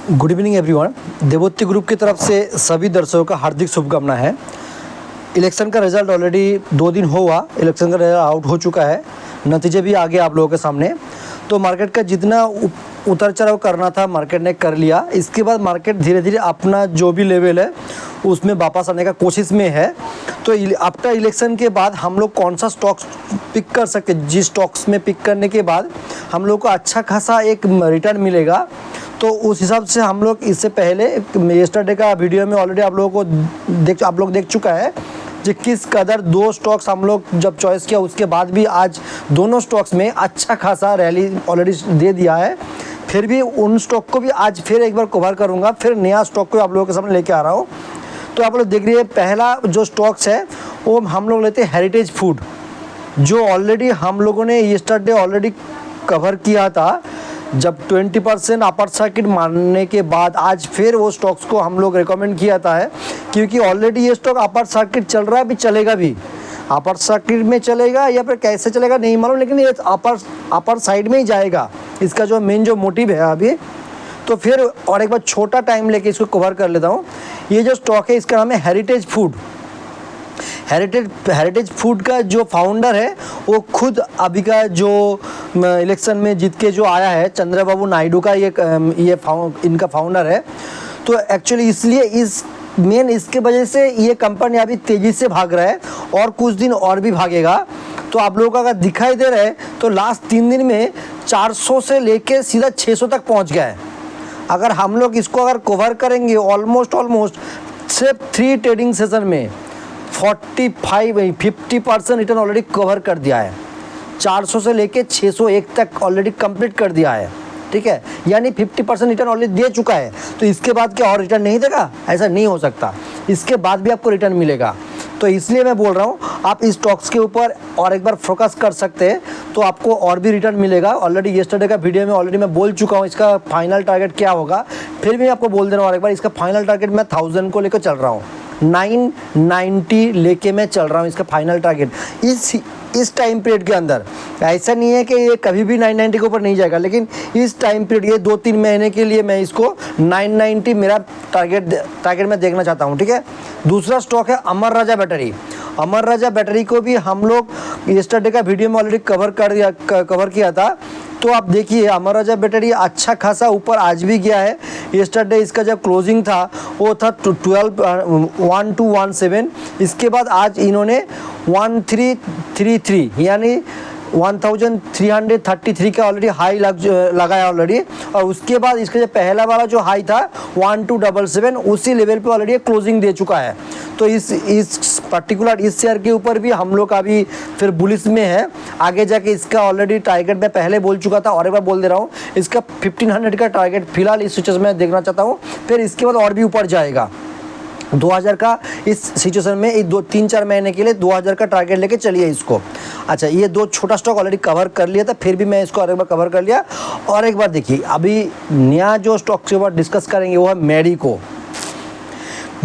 Good evening everyone. देवोत्ती group की तरफ से सभी दर्शकों का हार्दिक शुभकामना है। इलेक्शन का रिजल्ट ऑलरेडी 2 दिन हुआ, इलेक्शन का रिजल्ट आउट हो चुका है, नतीजे भी आ गए आप लोगों के सामने। तो मार्केट का जितना उतर चढ़ाव करना था मार्केट ने कर लिया। इसके बाद मार्केट धीरे धीरे अपना जो भी लेवल है उसमें वापस आने का कोशिश में है। तो आफ्टर इलेक्शन के बाद हम लोग कौन सा स्टॉक्स पिक कर सकते, जिस स्टॉक्स में पिक करने के बाद हम लोग को अच्छा खासा एक रिटर्न मिलेगा, तो उस हिसाब से हम लोग इससे पहले यस्टरडे का वीडियो में ऑलरेडी आप लोगों को आप लोग देख चुका है कि किस कदर 2 स्टॉक्स हम लोग जब चॉइस किया, उसके बाद भी आज दोनों स्टॉक्स में अच्छा खासा रैली ऑलरेडी दे दिया है। फिर भी उन स्टॉक को भी आज फिर एक बार कवर करूंगा, फिर नया स्टॉक को आप लोगों के सामने लेके आ रहा हूँ। तो आप लोग देख रही है, पहला जो स्टॉक्स है वो हम लोग लेते हैं हेरिटेज फूड, जो ऑलरेडी हम लोगों ने यस्टरडे ऑलरेडी कवर किया था। जब 20% अपर सर्किट मारने के बाद आज फिर वो स्टॉक्स को हम लोग रिकमेंड किया था है, क्योंकि ऑलरेडी ये स्टॉक अपर सर्किट चल रहा है, भी चलेगा भी, अपर सर्किट में चलेगा या फिर कैसे चलेगा नहीं मालूम, लेकिन ये अपर साइड में ही जाएगा। इसका जो मेन जो मोटिव है अभी, तो फिर और एक बार छोटा टाइम लेके इसको कवर कर लेता हूँ। ये जो स्टॉक है इसका नाम है हेरिटेज फूड। हेरिटेज फूड का जो फाउंडर है वो खुद अभी का जो इलेक्शन में जीत के जो आया है, चंद्रबाबू नायडू का ये इनका फाउंडर है। तो एक्चुअली इसलिए इसके वजह से ये कंपनी अभी तेज़ी से भाग रहा है और कुछ दिन और भी भागेगा। तो आप लोगों का अगर दिखाई दे रहा है तो लास्ट 3 दिन में 400 से लेके सीधा 600 तक पहुंच गया है। अगर हम लोग इसको अगर कवर करेंगे ऑलमोस्ट सिर्फ 3 ट्रेडिंग सेशन में 50% रिटर्न ऑलरेडी कवर कर दिया है। 400 से लेके 601 तक ऑलरेडी कंप्लीट कर दिया है, ठीक है, यानी 50% रिटर्न ऑलरेडी दे चुका है। तो इसके बाद क्या और रिटर्न नहीं देगा? ऐसा नहीं हो सकता, इसके बाद भी आपको रिटर्न मिलेगा। तो इसलिए मैं बोल रहा हूँ आप इस स्टॉक्स के ऊपर और एक बार फोकस कर सकते हैं, तो आपको और भी रिटर्न मिलेगा। ऑलरेडी यस्टरडे का वीडियो में ऑलरेडी मैं बोल चुका हूँ इसका फाइनल टारगेट क्या होगा, फिर भी आपको बोल दे रहा हूँ और एक बार, इसका फाइनल टारगेट मैं 1000 को लेकर चल रहा हूँ, 990 लेके मैं चल रहा हूँ इसका फाइनल टारगेट इस टाइम पीरियड के अंदर। ऐसा नहीं है कि ये कभी भी 990 के ऊपर नहीं जाएगा, लेकिन इस टाइम पीरियड ये 2-3 महीने के लिए मैं इसको 990 मेरा टारगेट में देखना चाहता हूँ, ठीक है। दूसरा स्टॉक है अमर राजा बैटरी। अमर राजा बैटरी को भी हम लोग यस्टरडे का वीडियो में ऑलरेडी कवर किया था। तो आप देखिए अमर राजा बैटरी अच्छा खासा ऊपर आज भी गया है। यस्टरडे इसका जब क्लोजिंग था वो था 1217, इसके बाद आज इन्होंने 1333 यानी 1333 का ऑलरेडी हाई लगाया ऑलरेडी, और उसके बाद इसका जो पहला वाला जो हाई था 1277 उसी लेवल पे ऑलरेडी क्लोजिंग दे चुका है। तो इस पर्टिकुलर इस शेयर के ऊपर भी हम लोग अभी फिर बुलिश में है। आगे जाके इसका ऑलरेडी टारगेट मैं पहले बोल चुका था और एक बार बोल दे रहा हूँ, इसका 1500 का टारगेट फिलहाल इस सिचुएशन में देखना चाहता हूँ, फिर इसके बाद और भी ऊपर जाएगा। 2000 का इस सिचुएशन में 3-4 महीने के लिए 2000 का टारगेट लेके चलिए इसको। अच्छा, ये 2 छोटा स्टॉक ऑलरेडी कवर कर लिया था, फिर भी मैं इसको और एक बार कवर कर लिया। और एक बार देखिए अभी नया जो स्टॉक के ऊपर डिस्कस करेंगे वो है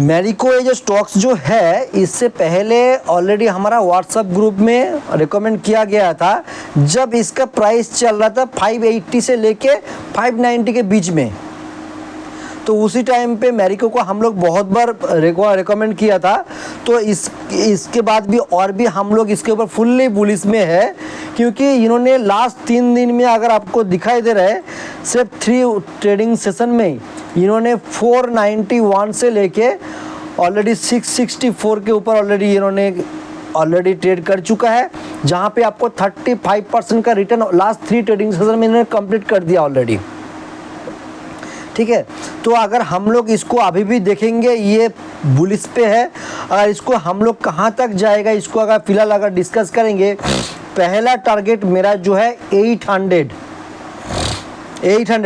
मैरिको। ये जो स्टॉक्स जो है इससे पहले ऑलरेडी हमारा व्हाट्सएप ग्रुप में रिकमेंड किया गया था, जब इसका प्राइस चल रहा था 580 से लेके 590 के बीच में। तो उसी टाइम पे मैरिको को हम लोग बहुत बार रिकमेंड किया था। तो इसके बाद भी और भी हम लोग इसके ऊपर फुल्ली बुलिश में है, क्योंकि इन्होंने लास्ट 3 दिन में अगर आपको दिखाई दे रहा है सिर्फ 3 ट्रेडिंग सेशन में इन्होंने 491 से लेके ऑलरेडी 664 के ऊपर ऑलरेडी ट्रेड कर चुका है, जहाँ पे आपको 35% का रिटर्न लास्ट 3 ट्रेडिंग सेशन में इन्होंने कंप्लीट कर दिया ऑलरेडी, ठीक है। तो अगर हम लोग इसको अभी भी देखेंगे ये बुलिश पे है, अगर इसको हम लोग कहाँ तक जाएगा इसको अगर फिलहाल अगर डिस्कस करेंगे, पहला टारगेट मेरा जो है 800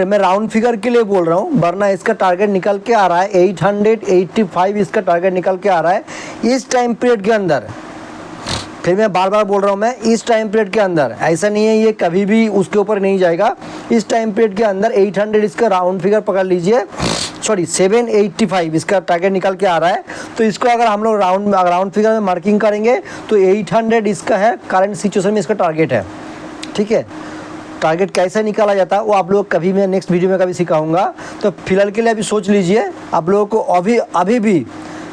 मैं राउंड फिगर के लिए बोल रहा हूँ, वरना इसका टारगेट निकल के आ रहा है 885 इसका टारगेट निकल के आ रहा है इस टाइम पीरियड के अंदर। फिर मैं बार बार बोल रहा हूँ मैं इस टाइम पीरियड के अंदर, ऐसा नहीं है ये कभी भी उसके ऊपर नहीं जाएगा। इस टाइम पीरियड के अंदर 800 इसका राउंड फिगर पकड़ लीजिए, 785 इसका टारगेट निकल के आ रहा है। तो इसको अगर हम लोग राउंड फिगर में मार्किंग करेंगे तो 800 इसका है, करंट सिचुएशन में इसका टारगेट है, ठीक है। टारगेट कैसे निकाला जाता है वो आप लोग कभी मैं नेक्स्ट वीडियो में कभी सिखाऊंगा। तो फिलहाल के लिए अभी सोच लीजिए, आप लोगों को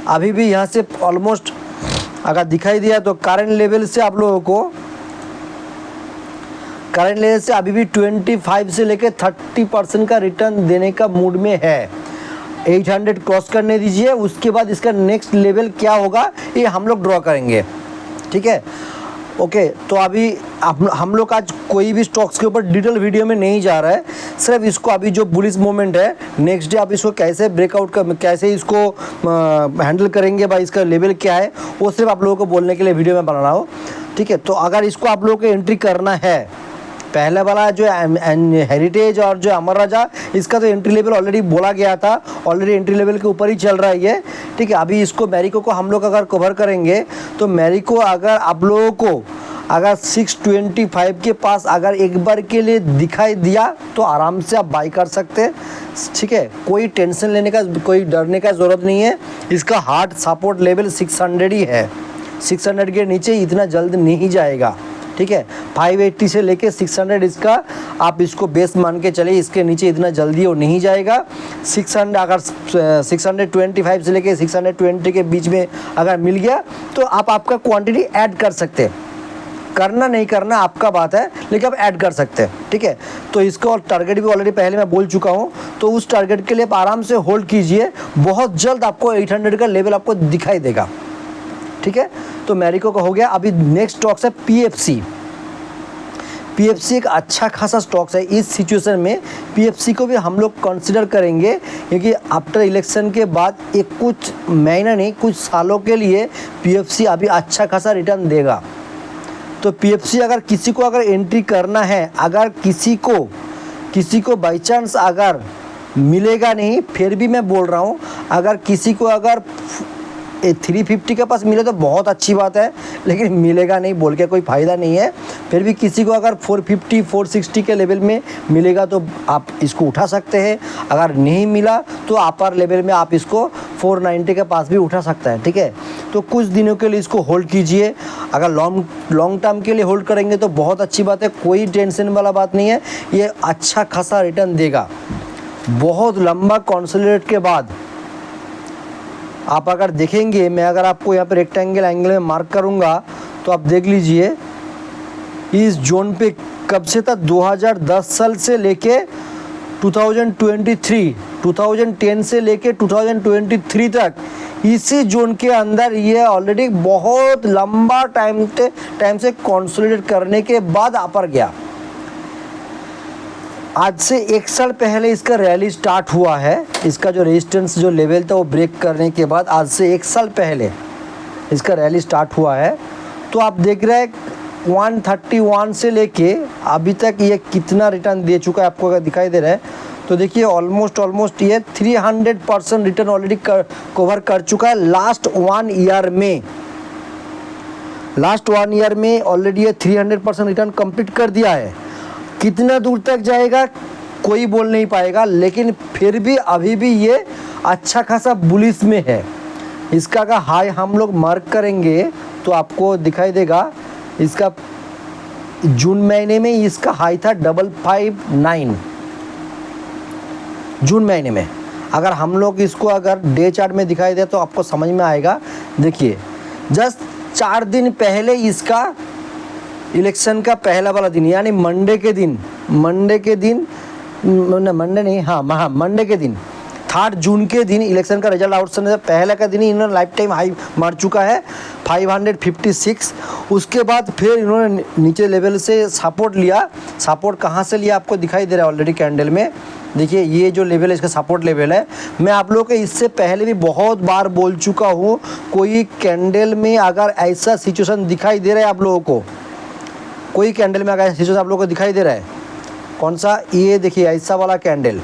अभी भी यहाँ से ऑलमोस्ट अगर दिखाई दिया तो करंट लेवल से आप लोगों को अभी भी 25 से लेकर 30% का रिटर्न देने का मूड में है। 800 क्रॉस करने दीजिए, उसके बाद इसका नेक्स्ट लेवल क्या होगा ये हम लोग ड्रॉ करेंगे, ठीक है। ओके, तो अभी हम लोग आज कोई भी स्टॉक्स के ऊपर डिटेल वीडियो में नहीं जा रहा है, सिर्फ इसको अभी जो बुलिश मोमेंट है नेक्स्ट डे आप इसको कैसे ब्रेकआउट कर, कैसे इसको हैंडल करेंगे, भाई इसका लेवल क्या है, वो सिर्फ आप लोगों को बोलने के लिए वीडियो में बना रहा हूँ, ठीक है। तो अगर इसको आप लोगों को एंट्री करना है, पहले वाला जो हेरिटेज और जो अमर राजा, इसका तो एंट्री लेवल ऑलरेडी बोला गया था, ऑलरेडी एंट्री लेवल के ऊपर ही चल रहा है ये, ठीक है। अभी इसको मैरिको को हम लोग अगर कवर करेंगे तो मैरिको अगर आप लोगों को अगर 625 के पास अगर एक बार के लिए दिखाई दिया तो आराम से आप बाई कर सकते हैं, ठीक है। कोई टेंशन लेने का, कोई डरने का ज़रूरत नहीं है। इसका हार्ड सपोर्ट लेवल 600 ही है, 600 के नीचे इतना जल्द नहीं जाएगा, ठीक है। 580 से लेके 600 इसका आप इसको बेस मान के चलिए, इसके नीचे इतना जल्दी वो नहीं जाएगा। 600 अगर 625 से लेके 620 के बीच में अगर मिल गया तो आप आपका क्वांटिटी ऐड कर सकते हैं, करना नहीं करना आपका बात है, लेकिन आप ऐड कर सकते हैं, ठीक है। तो इसका और टारगेट भी ऑलरेडी पहले मैं बोल चुका हूँ, तो उस टारगेट के लिए आप आराम से होल्ड कीजिए, बहुत जल्द आपको 800 का लेवल आपको दिखाई देगा, ठीक है। तो मैरिको का हो गया। अभी नेक्स्ट स्टॉक्स है पीएफसी। पीएफसी एक अच्छा खासा स्टॉक्स है, इस सिचुएशन में पीएफसी को भी हम लोग कंसिडर करेंगे, क्योंकि आफ्टर इलेक्शन के बाद एक कुछ महीना नहीं कुछ सालों के लिए पीएफसी अभी अच्छा खासा रिटर्न देगा। तो पीएफसी अगर किसी को अगर एंट्री करना है, अगर किसी को बाई चांस अगर मिलेगा नहीं, फिर भी मैं बोल रहा हूँ अगर किसी को अगर 350 के पास मिले तो बहुत अच्छी बात है, लेकिन मिलेगा नहीं बोल के कोई फ़ायदा नहीं है। फिर भी किसी को अगर 450 460 के लेवल में मिलेगा तो आप इसको उठा सकते हैं, अगर नहीं मिला तो अपर लेवल में आप इसको 490 के पास भी उठा सकता है, ठीक है। तो कुछ दिनों के लिए इसको होल्ड कीजिए, अगर लॉन्ग टर्म के लिए होल्ड करेंगे तो बहुत अच्छी बात है, कोई टेंशन वाला बात नहीं है, ये अच्छा खासा रिटर्न देगा। बहुत लंबा कंसोलिडेट के बाद आप अगर देखेंगे, मैं अगर आपको यहाँ पर रेक्टेंगल एंगल में मार्क करूँगा तो आप देख लीजिए इस जोन पे कब से था, 2010 साल से लेके 2010 से लेके 2023 तक इसी जोन के अंदर ये ऑलरेडी बहुत लंबा टाइम से कंसोलिडेट करने के बाद अपर गया। आज से 1 साल पहले इसका रैली स्टार्ट हुआ है, इसका जो रेजिस्टेंस जो लेवल था वो ब्रेक करने के बाद आज से 1 साल पहले इसका रैली स्टार्ट हुआ है। तो आप देख रहे हैं 131 से लेके अभी तक ये कितना रिटर्न दे चुका है, आपको अगर दिखाई दे रहा है तो देखिए ऑलमोस्ट ये 300% रिटर्न ऑलरेडी कवर कर चुका है लास्ट 1 ईयर में। लास्ट 1 ईयर में ऑलरेडी ये 300% रिटर्न कंप्लीट कर दिया है। कितना दूर तक जाएगा कोई बोल नहीं पाएगा, लेकिन फिर भी अभी भी ये अच्छा खासा बुलिश में है। इसका अगर हाई हम लोग मार्क करेंगे तो आपको दिखाई देगा, इसका जून महीने में इसका हाई था 559 जून महीने में। अगर हम लोग इसको अगर डे चार्ट में दिखाई दे तो आपको समझ में आएगा। देखिए जस्ट 4 दिन पहले इसका इलेक्शन का पहला वाला दिन, यानी मंडे के दिन 3 जून के दिन इलेक्शन का रिजल्ट आउट से पहले का दिन ही इन्होंने लाइफ टाइम हाई मार चुका है 556। उसके बाद फिर इन्होंने नीचे लेवल से सपोर्ट लिया। सपोर्ट कहाँ से लिया आपको दिखाई दे रहा है ऑलरेडी कैंडल में। देखिए ये जो लेवल है इसका सपोर्ट लेवल है। मैं आप लोगों को इससे पहले भी बहुत बार बोल चुका हूँ, कोई कैंडल में अगर ऐसा सिचुएशन दिखाई दे रहा है आप लोगों को, कोई कैंडल में अगर सिचुएशन आप लोगों को दिखाई दे रहा है, कौन सा, ये देखिए ऐसा वाला कैंडल,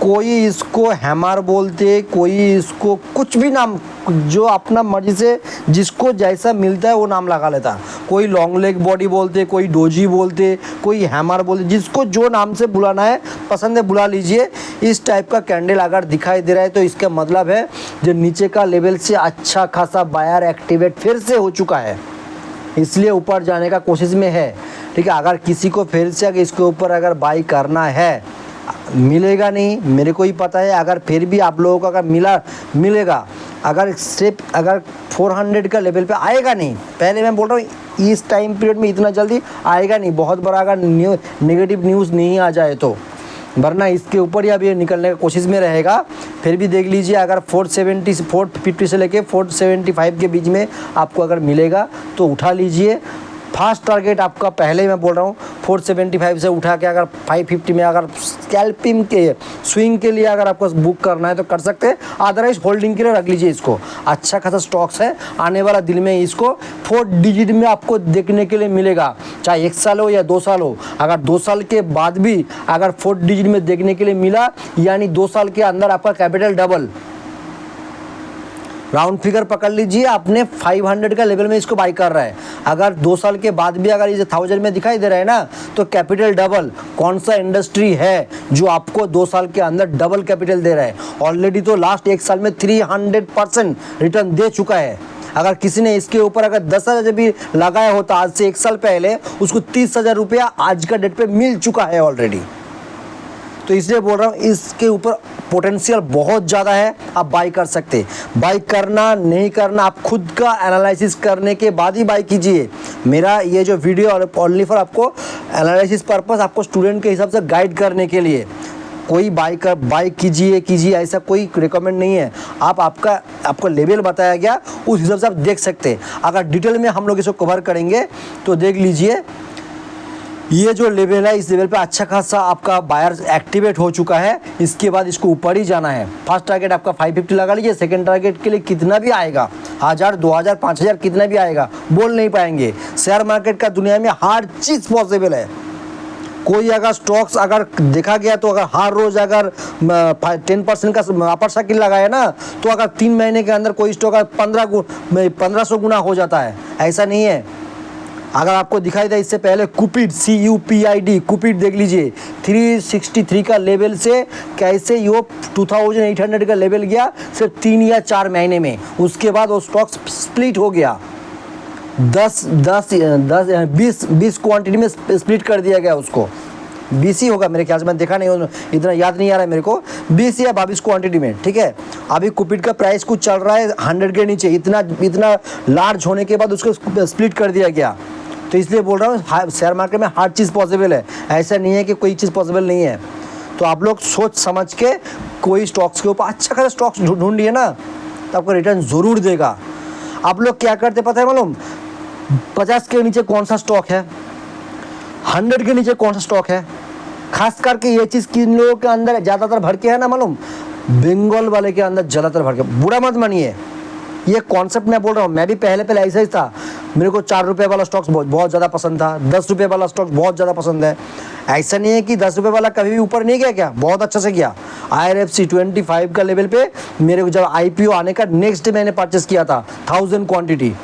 कोई इसको हैमर बोलते, कोई इसको कुछ भी नाम, जो अपना मर्जी से जिसको जैसा मिलता है वो नाम लगा लेता। कोई लॉन्ग लेग बॉडी बोलते, कोई डोजी बोलते, कोई हैमर बोलते, जिसको जो नाम से बुलाना है पसंद है बुला लीजिए। इस टाइप का कैंडल अगर दिखाई दे रहा है तो इसका मतलब है जो नीचे का लेवल से अच्छा खासा बायर एक्टिवेट फिर से हो चुका है। इसलिए ऊपर जाने का कोशिश में है। ठीक है, अगर किसी को फिर से अगर इसके ऊपर अगर बाई करना है, मिलेगा नहीं, मेरे को ही पता है। अगर फिर भी आप लोगों को अगर मिलेगा, अगर सिर्फ अगर 400 का लेवल पे आएगा नहीं, पहले मैं बोल रहा हूँ इस टाइम पीरियड में इतना जल्दी आएगा नहीं, बहुत बड़ा अगर नेगेटिव न्यूज़ नहीं आ जाए तो, वरना इसके ऊपर ही अब ये निकलने की कोशिश में रहेगा। फिर भी देख लीजिए, अगर 450 से लेके 475 के बीच में आपको अगर मिलेगा तो उठा लीजिए। फास्ट टारगेट आपका पहले ही मैं बोल रहा हूँ 475 से उठा के अगर 550 में अगर स्कैल्पिंग के स्विंग के लिए अगर आपको बुक करना है तो कर सकते हैं, अदरवाइज होल्डिंग के लिए रख लीजिए इसको। अच्छा खासा स्टॉक्स है, आने वाला दिन में इसको 4 डिजिट में आपको देखने के लिए मिलेगा, चाहे 1 साल हो या 2 साल हो। अगर 2 साल के बाद भी अगर 4 डिजिट में देखने के लिए मिला, यानी 2 साल के अंदर आपका कैपिटल डबल, राउंड फिगर पकड़ लीजिए, आपने 500 का लेवल में इसको बाई कर रहा है। अगर 2 साल के बाद भी अगर ये 1000 में दिखाई दे रहा है ना, तो कैपिटल डबल कौन सा इंडस्ट्री है जो आपको 2 साल के अंदर डबल कैपिटल दे रहा है? ऑलरेडी तो लास्ट 1 साल में 300% रिटर्न दे चुका है। अगर किसी ने इसके ऊपर अगर 10,000 भी लगाया होता आज से 1 साल पहले, उसको 30,000 रुपया आज का डेट पे मिल चुका है ऑलरेडी। तो इसलिए बोल रहा हूँ इसके ऊपर पोटेंशियल बहुत ज़्यादा है, आप बाई कर सकते। बाई करना नहीं करना आप खुद का एनालिसिस करने के बाद ही बाई कीजिए। मेरा ये जो वीडियो ओनली फॉर आपको एनालिसिस पर्पस, आपको स्टूडेंट के हिसाब से गाइड करने के लिए, कोई बाई कीजिए ऐसा कोई रिकमेंड नहीं है। आपको लेवल बताया गया उस हिसाब से आप देख सकते। अगर डिटेल में हम लोग इसको कवर करेंगे तो देख लीजिए, ये जो लेवल है इस लेवल पे अच्छा खासा आपका बायर एक्टिवेट हो चुका है। इसके बाद इसको ऊपर ही जाना है। फर्स्ट टारगेट आपका 550 लगा लीजिए। सेकंड टारगेट के लिए कितना भी आएगा, 1000, 2000, 5000 कितना भी आएगा बोल नहीं पाएंगे। शेयर मार्केट का दुनिया में हर चीज़ पॉसिबल है। कोई अगर स्टॉक्स अगर देखा गया तो अगर हर रोज अगर 10% का अपर सर्किल लगाए ना, तो अगर 3 महीने के अंदर कोई स्टॉक 1500 गुना हो जाता है। ऐसा नहीं है। अगर आपको दिखाई दे इससे पहले कुपिड CUPID कुपिड देख लीजिए, 363 का लेवल से कैसे यो 2800 का लेवल गया सिर्फ 3 या 4 महीने में। उसके बाद वो स्टॉक स्प्लिट हो गया, 20 क्वांटिटी में स्प्लिट कर दिया गया उसको। 20 ही होगा मेरे ख्याल से, मैं देखा नहीं, इतना याद नहीं आ रहा है मेरे को, 20 या 22 क्वांटिटी में। ठीक है, अभी कुपिड का प्राइस कुछ चल रहा है 100 के नीचे। इतना लार्ज होने के बाद उसको स्प्लिट कर दिया गया। तो इसलिए बोल रहा हूँ शेयर मार्केट में हर चीज़ पॉसिबल है, ऐसा नहीं है कि कोई चीज़ पॉसिबल नहीं है। तो आप लोग सोच समझ के कोई स्टॉक्स के ऊपर अच्छा खासा स्टॉक्स ढूंढिए ना, तो आपको रिटर्न ज़रूर देगा। आप लोग क्या करते पता है मालूम? 50 के नीचे कौन सा स्टॉक है, 100 के नीचे कौन सा स्टॉक है, खास करके ये चीज़ किन लोगों के अंदर ज़्यादातर भर के है ना मालूम? बंगाल वाले के अंदर ज़्यादातर भर के। बुरा मत मानिए, ये कॉन्सेप्ट मैं बोल रहा हूँ, मैं भी पहले ऐसा ही था। मेरे को 4 रुपये वाला स्टॉक्स बहुत ज़्यादा पसंद था, 10 रुपये वाला स्टॉक बहुत ज़्यादा पसंद है। ऐसा नहीं है कि 10 रुपये वाला कभी भी ऊपर नहीं गया, क्या बहुत अच्छा से गया। IRFC 25 का लेवल पे मेरे को जब IPO आने का नेक्स्ट डे मैंने परचेस किया था, 1000 क्वांटिटी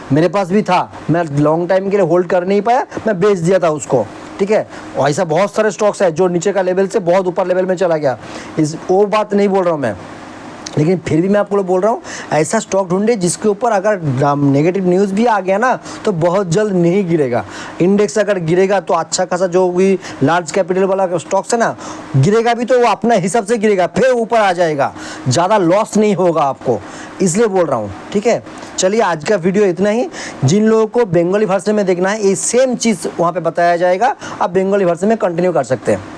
मेरे पास भी था। मैं लॉन्ग टाइम के लिए होल्ड कर नहीं पाया, मैं बेच दिया था उसको। ठीक है, और ऐसा बहुत सारे स्टॉक्स है जो नीचे का लेवल से बहुत ऊपर लेवल में चला गया। वो बात नहीं बोल रहा हूँ मैं, लेकिन फिर भी मैं आपको बोल रहा हूँ ऐसा स्टॉक ढूंढे जिसके ऊपर अगर नेगेटिव न्यूज़ भी आ गया ना तो बहुत जल्द नहीं गिरेगा। इंडेक्स अगर गिरेगा तो अच्छा खासा जो भी लार्ज कैपिटल वाला स्टॉक्स है ना, गिरेगा भी तो वो अपना हिसाब से गिरेगा, फिर ऊपर आ जाएगा, ज़्यादा लॉस नहीं होगा आपको, इसलिए बोल रहा हूँ। ठीक है, चलिए आज का वीडियो इतना ही। जिन लोगों को बंगाली वर्जन में देखना है, ये सेम चीज़ वहाँ पर बताया जाएगा, आप बंगाली वर्जन में कंटिन्यू कर सकते हैं।